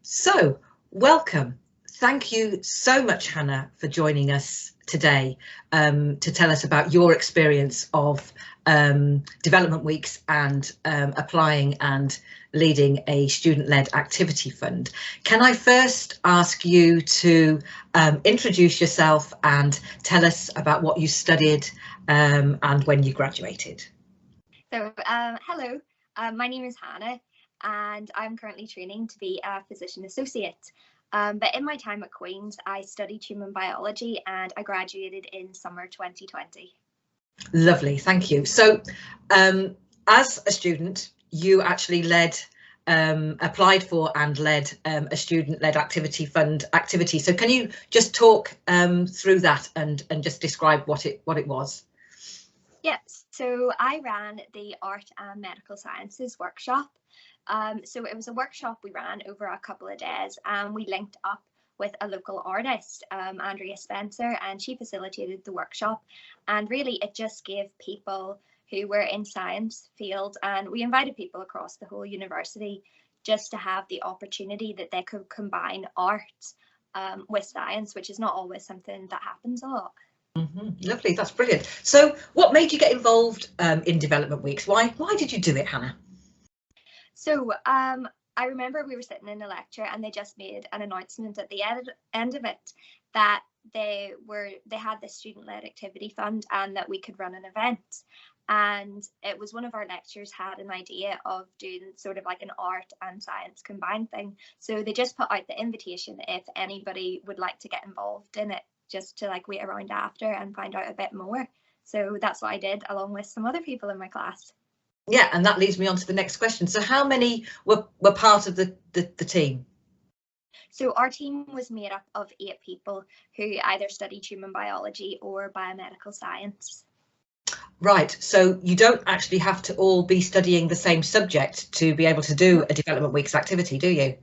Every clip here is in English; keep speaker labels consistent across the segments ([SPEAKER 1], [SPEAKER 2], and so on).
[SPEAKER 1] So, welcome. Thank you so much, Hannah, for joining us today to tell us about your experience of development weeks and applying and leading a student-led activity fund. Can I first ask you to introduce yourself and tell us about what you studied and when you graduated?
[SPEAKER 2] So, hello, my name is Hannah and I'm currently training to be a physician associate. But in my time at Queen's, I studied human biology and I graduated in summer 2020.
[SPEAKER 1] Lovely, thank you. So as a student, you actually applied for and led a student-led activity fund activity. So can you just talk through that and just describe what it was?
[SPEAKER 2] Yes, so I ran the Art and Medical Sciences workshop. So it was a workshop we ran over a couple of days and we linked up with a local artist, Andrea Spencer, and she facilitated the workshop. And really it just gave people who were in science field, and we invited people across the whole university just to have the opportunity that they could combine art with science, which is not always something that happens a lot.
[SPEAKER 1] Lovely, that's brilliant. So what made you get involved in development weeks? Why did you do it, Hannah?
[SPEAKER 2] So I remember we were sitting in a lecture and they just made an announcement at the end of it that they had this student-led activity fund and that we could run an event. And it was one of our lecturers had an idea of doing sort of like an art and science combined thing. So they just put out the invitation if anybody would like to get involved in it, just to like wait around after and find out a bit more. So that's what I did along with some other people in my class.
[SPEAKER 1] Yeah, and that leads me on to the next question. So how many were part of the team?
[SPEAKER 2] So our team was made up of 8 people who either studied human biology or biomedical science.
[SPEAKER 1] Right, so you don't actually have to all be studying the same subject to be able to do a development week's activity, do you?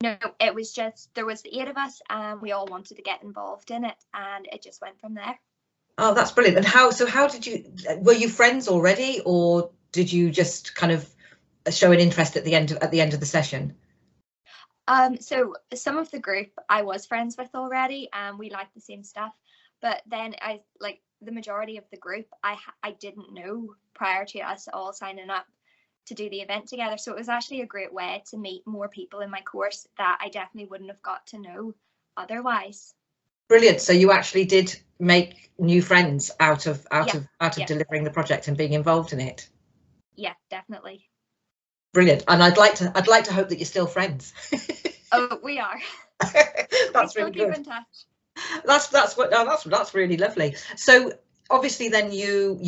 [SPEAKER 2] No, it was just, there was 8 of us and we all wanted to get involved in it and it just went from there.
[SPEAKER 1] Oh, that's brilliant. And how were you friends already, or did you just kind of show an interest at the end of the session?
[SPEAKER 2] So some of the group I was friends with already and we liked the same stuff, but then the majority of the group I didn't know prior to us all signing up to do the event together. So it was actually a great way to meet more people in my course that I definitely wouldn't have got to know otherwise.
[SPEAKER 1] Brilliant. So you actually did make new friends out of
[SPEAKER 2] Yeah.
[SPEAKER 1] delivering the project and being involved in it.
[SPEAKER 2] Yeah, definitely.
[SPEAKER 1] Brilliant. And I'd like to hope that you're still friends.
[SPEAKER 2] Oh, we are.
[SPEAKER 1] That's
[SPEAKER 2] we
[SPEAKER 1] really
[SPEAKER 2] still
[SPEAKER 1] good.
[SPEAKER 2] Keep in touch.
[SPEAKER 1] That's really lovely. So obviously then you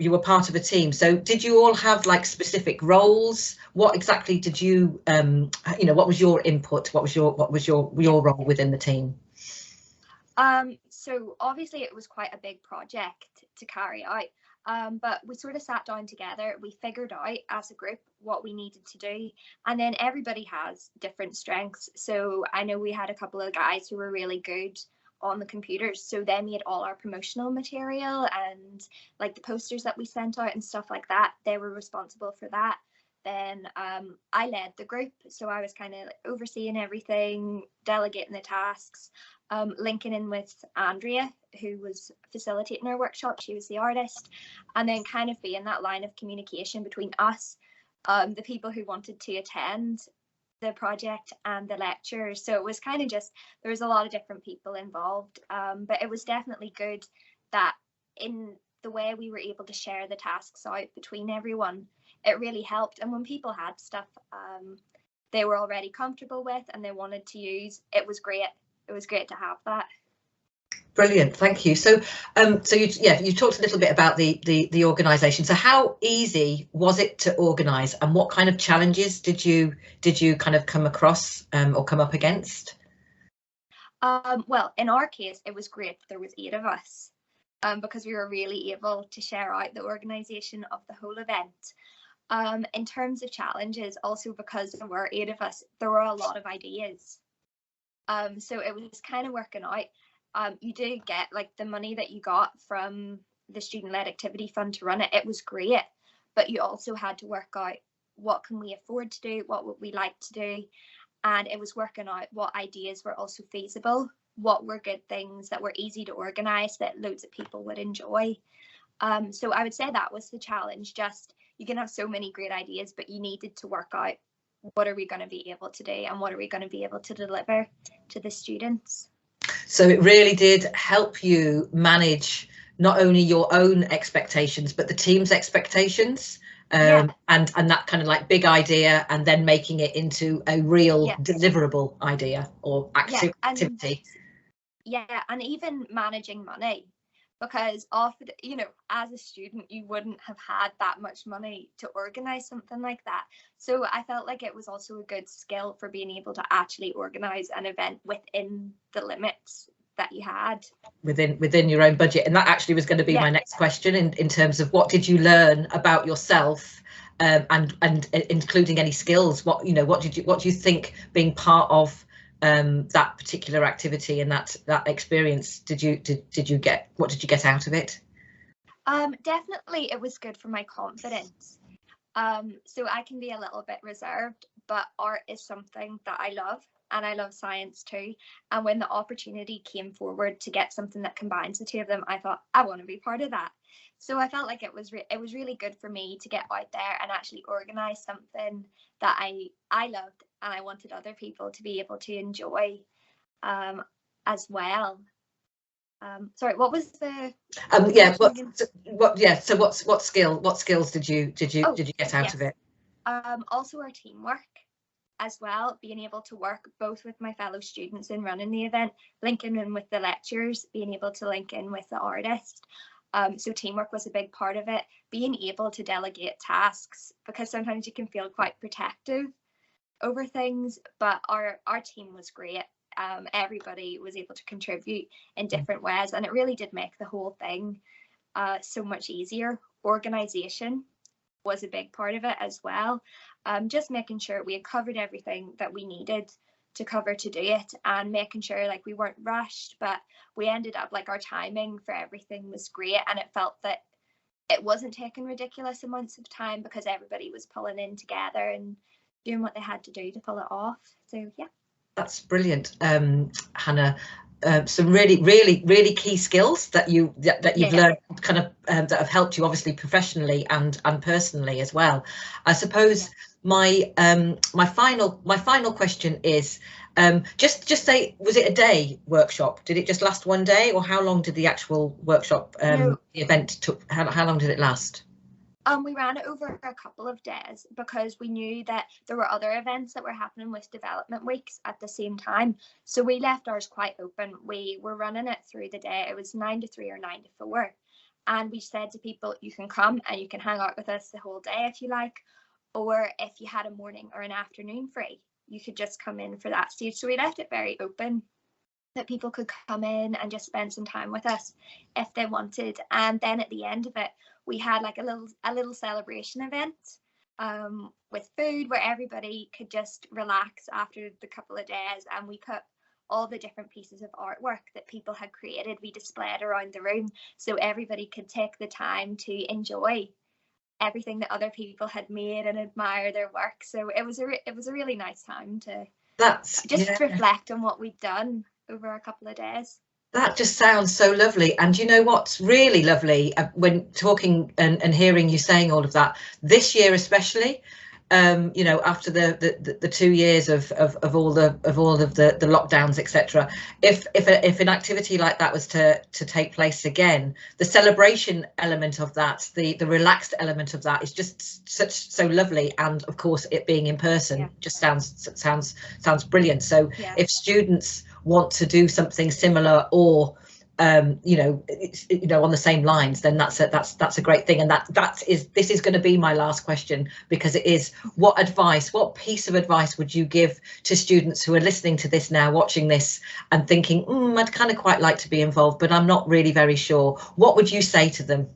[SPEAKER 1] were part of a team. So did you all have like specific roles? What exactly did you what was your input? What was your role within the team?
[SPEAKER 2] So obviously it was quite a big project to carry out, but we sort of sat down together, we figured out as a group what we needed to do, and then everybody has different strengths. So I know we had a couple of guys who were really good on the computers, so they made all our promotional material and like the posters that we sent out and stuff like that. They were responsible for that. Then I led the group, so I was kind of overseeing everything, delegating the tasks, linking in with Andrea, who was facilitating our workshop. She was the artist, and then kind of being that line of communication between us, the people who wanted to attend the project and the lectures. So it was kind of just, there was a lot of different people involved, but it was definitely good that in the way we were able to share the tasks out between everyone, it really helped. And when people had stuff they were already comfortable with and they wanted to use, it was great. It was great to have that.
[SPEAKER 1] Brilliant, thank you. So you talked a little bit about the organisation. So how easy was it to organise, and what kind of challenges did you kind of come across or come up against?
[SPEAKER 2] Well, in our case, it was great. There was 8 of us because we were really able to share out the organisation of the whole event. In terms of challenges, also because there were 8 of us, there were a lot of ideas. So it was kind of working out. You did get like the money that you got from the student-led activity fund to run it. It was great, but you also had to work out what can we afford to do, what would we like to do, and it was working out what ideas were also feasible, what were good things that were easy to organise that loads of people would enjoy. So I would say that was the challenge. Just, you can have so many great ideas, but you needed to work out, what are we going to be able to do and what are we going to be able to deliver to the students.
[SPEAKER 1] So it really did help you manage not only your own expectations, but the team's expectations. And that kind of like big idea, and then making it into a real deliverable idea or activity.
[SPEAKER 2] And even managing money, because often, you know, as a student, you wouldn't have had that much money to organise something like that. So I felt like it was also a good skill for being able to actually organise an event within the limits that you had.
[SPEAKER 1] Within your own budget. And that actually was going to be my next question, in terms of what did you learn about yourself, and including any skills. What do you think being part of that particular activity and that experience, did you get, what did you get out of it?
[SPEAKER 2] Definitely it was good for my confidence. So I can be a little bit reserved, but art is something that I love, and I love science too. And when the opportunity came forward to get something that combines the two of them, I thought, I want to be part of that. So I felt like it was really good for me to get out there and actually organise something that I loved and I wanted other people to be able to enjoy as well. Sorry, what was the
[SPEAKER 1] what skills did you get out of it?
[SPEAKER 2] Also our teamwork as well, being able to work both with my fellow students in running the event, linking in with the lecturers, being able to link in with the artist. So teamwork was a big part of it, being able to delegate tasks, because sometimes you can feel quite protective over things, but our team was great. Everybody was able to contribute in different ways, and it really did make the whole thing so much easier. Organisation was a big part of it as well. Just making sure we had covered everything that we needed to cover to do it, and making sure like we weren't rushed, but we ended up like our timing for everything was great, and it felt that it wasn't taking ridiculous amounts of time because everybody was pulling in together and doing what they had to do to pull it off. So yeah.
[SPEAKER 1] That's brilliant, Hannah. Some really key skills that you've learned, kind of that have helped you obviously professionally and personally as well. I suppose my final question is, just say, was it a day workshop? Did it just last one day, or how long did the actual workshop, the event took? How long did it last?
[SPEAKER 2] We ran it over a couple of days because we knew that there were other events that were happening with development weeks at the same time. So we left ours quite open. We were running it through the day. It was 9 to 3 or 9 to 4. And we said to people, you can come and you can hang out with us the whole day if you like. Or if you had a morning or an afternoon free, you could just come in for that stage. So we left it very open, that people could come in and just spend some time with us if they wanted. And then at the end of it, we had like a little celebration event with food where everybody could just relax after the couple of days, and we put all the different pieces of artwork that people had created, we displayed around the room so everybody could take the time to enjoy everything that other people had made and admire their work. So it was a really nice time to reflect on what we'd done over a couple of days.
[SPEAKER 1] That just sounds so lovely. And you know what's really lovely, when talking and hearing you saying all of that, this year especially, you know, after the 2 years of all the lockdowns, etc. If an activity like that was to take place again, the celebration element of that, the relaxed element of that is just so lovely. And of course, it being in person just sounds brilliant. So if students want to do something similar, or you know, on the same lines, then that's a great thing. And this is going to be my last question, because it is, what piece of advice would you give to students who are listening to this now, watching this and thinking, I'd kind of quite like to be involved, but I'm not really very sure? What would you say to them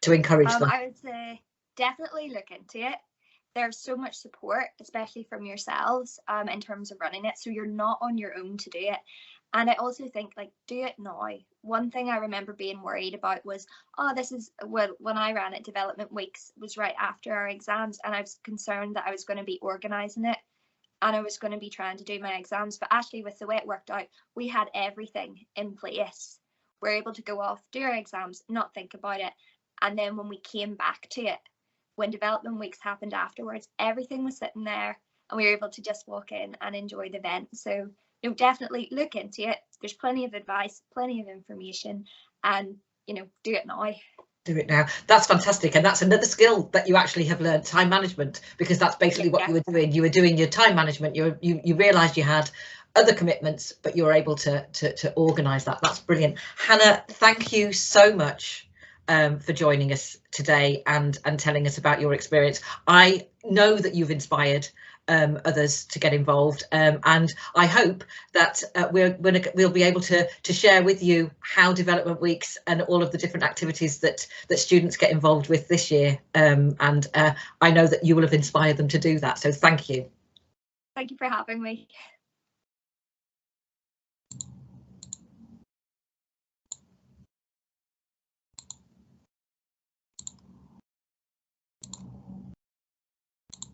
[SPEAKER 1] to encourage them?
[SPEAKER 2] I would say definitely look into it. There's so much support, especially from yourselves, in terms of running it, so you're not on your own to do it. And I also think, like, do it now. One thing I remember being worried about was, when I ran it, development weeks was right after our exams, and I was concerned that I was going to be organising it and I was going to be trying to do my exams, but actually with the way it worked out, we had everything in place. We're able to go off, do our exams, not think about it. And then when we came back to it, when development weeks happened afterwards, everything was sitting there and we were able to just walk in and enjoy the event. So definitely look into it. There's plenty of advice, plenty of information, and do it now.
[SPEAKER 1] Do it now. That's fantastic, and that's another skill that you actually have learned, time management, because that's basically what you were doing. You were doing your time management. You realised you had other commitments, but you were able to organise that. That's brilliant. Hannah, thank you so much for joining us today and telling us about your experience. I know that you've inspired others to get involved, and I hope that we'll be able to share with you how development weeks and all of the different activities that students get involved with this year, and I know that you will have inspired them to do that, so thank you.
[SPEAKER 2] Thank you for having me.